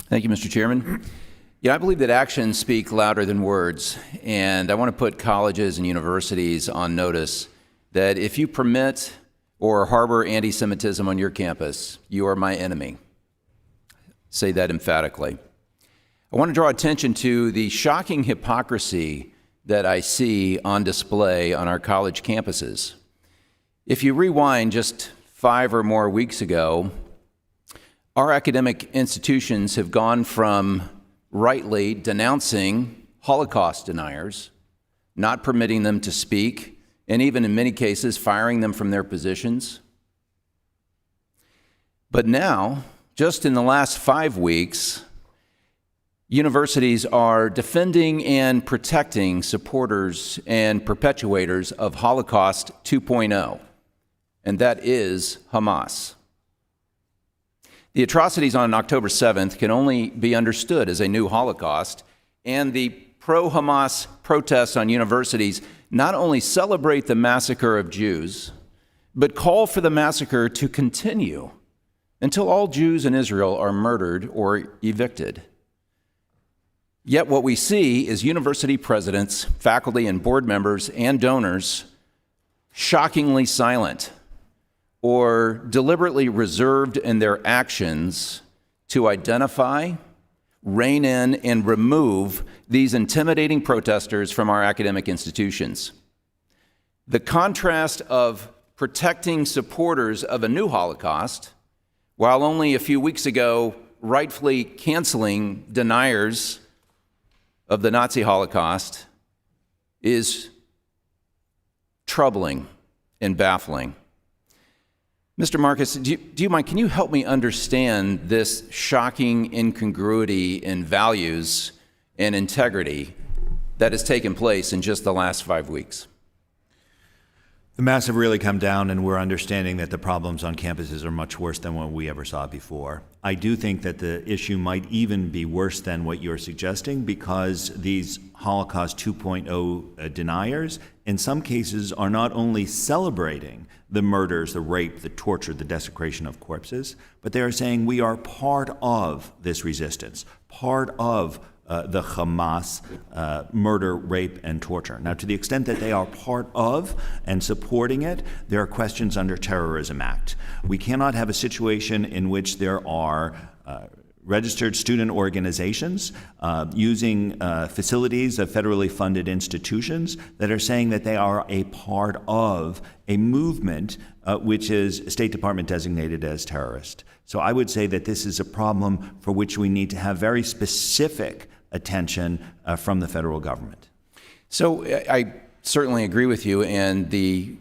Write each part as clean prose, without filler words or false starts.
Thank you, Mr. Chairman. Yeah, I believe that actions speak louder than words, and I want to put colleges and universities on notice that if you permit or harbor anti-Semitism on your campus, you are my enemy. Say that emphatically. I want to draw attention to the shocking hypocrisy that I see on display on our college campuses. If you rewind just 5 or more weeks ago, our academic institutions have gone from rightly denouncing Holocaust deniers, not permitting them to speak, and even in many cases firing them from their positions. But now, just in the last 5 weeks, universities are defending and protecting supporters and perpetuators of Holocaust 2.0, and that is Hamas. The atrocities on October 7th can only be understood as a new Holocaust, and the pro-Hamas protests on universities not only celebrate the massacre of Jews, but call for the massacre to continue until all Jews in Israel are murdered or evicted. Yet what we see is university presidents, faculty and board members, and donors shockingly silent or deliberately reserved in their actions to identify, rein in, and remove these intimidating protesters from our academic institutions. The contrast of protecting supporters of a new Holocaust, while only a few weeks ago rightfully canceling deniers of the Nazi Holocaust, is troubling and baffling. Mr. Marcus, do you mind, can you help me understand this shocking incongruity in values and integrity that has taken place in just the last 5 weeks? The masks have really come down, and we're understanding that the problems on campuses are much worse than what we ever saw before. I do think that the issue might even be worse than what you're suggesting, because these Holocaust 2.0 deniers, in some cases, are not only celebrating the murders, the rape, the torture, the desecration of corpses, but they are saying we are part of this resistance, part of the Hamas murder, rape, and torture. Now, to the extent that they are part of and supporting it, there are questions under Terrorism Act. We cannot have a situation in which there are registered student organizations using facilities of federally funded institutions that are saying that they are a part of a movement which is State Department designated as terrorist. So I would say that this is a problem for which we need to have very specific attention from the federal government. So I certainly agree with you, and the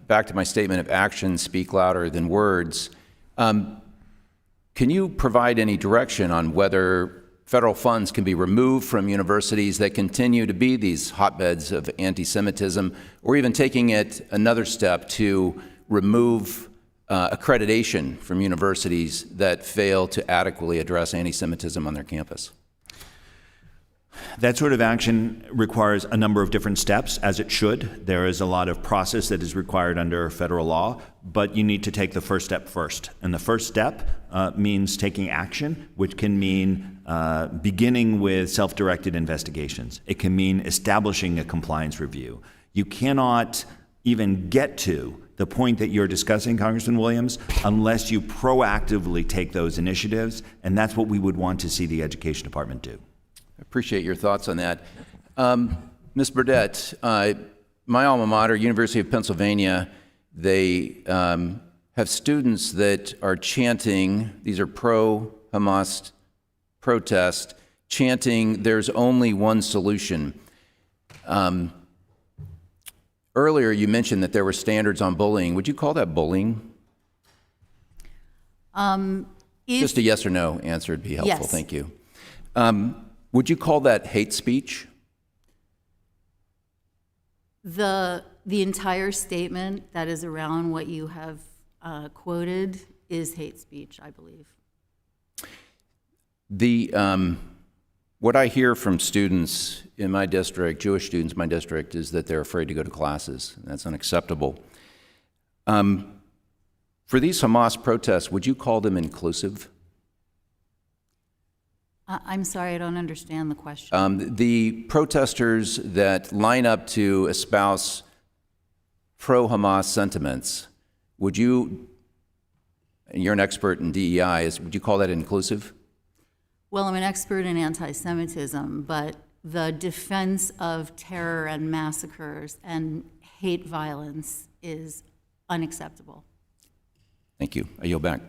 back to my statement of actions speak louder than words. Can you provide any direction on whether federal funds can be removed from universities that continue to be these hotbeds of anti-Semitism, or even taking it another step to remove accreditation from universities that fail to adequately address anti-Semitism on their campus? That sort of action requires a number of different steps, as it should. There is a lot of process that is required under federal law, but you need to take the first step first. And the first step means taking action, which can mean beginning with self-directed investigations. It can mean establishing a compliance review. You cannot even get to the point that you're discussing, Congressman Williams, unless you proactively take those initiatives, and that's what we would want to see the Education Department do. I appreciate your thoughts on that. Ms. Burdett, my alma mater, University of Pennsylvania, they have students that are chanting, these are pro-Hamas protests, chanting, "There's only one solution." Earlier you mentioned that there were standards on bullying. Would you call that bullying? Just a yes or no answer would be helpful. Yes. Thank you. Would you call that hate speech? The entire statement that is around what you have quoted is hate speech, I believe. What I hear from students in my district, Jewish students in my district, is that they're afraid to go to classes. That's unacceptable. For these Hamas protests, would you call them inclusive? I'm sorry, I don't understand the question. The protesters that line up to espouse pro-Hamas sentiments, would you, and you're an expert in DEI, would you call that inclusive? Well, I'm an expert in anti-Semitism, but the defense of terror and massacres and hate violence is unacceptable. Thank you. I yield back.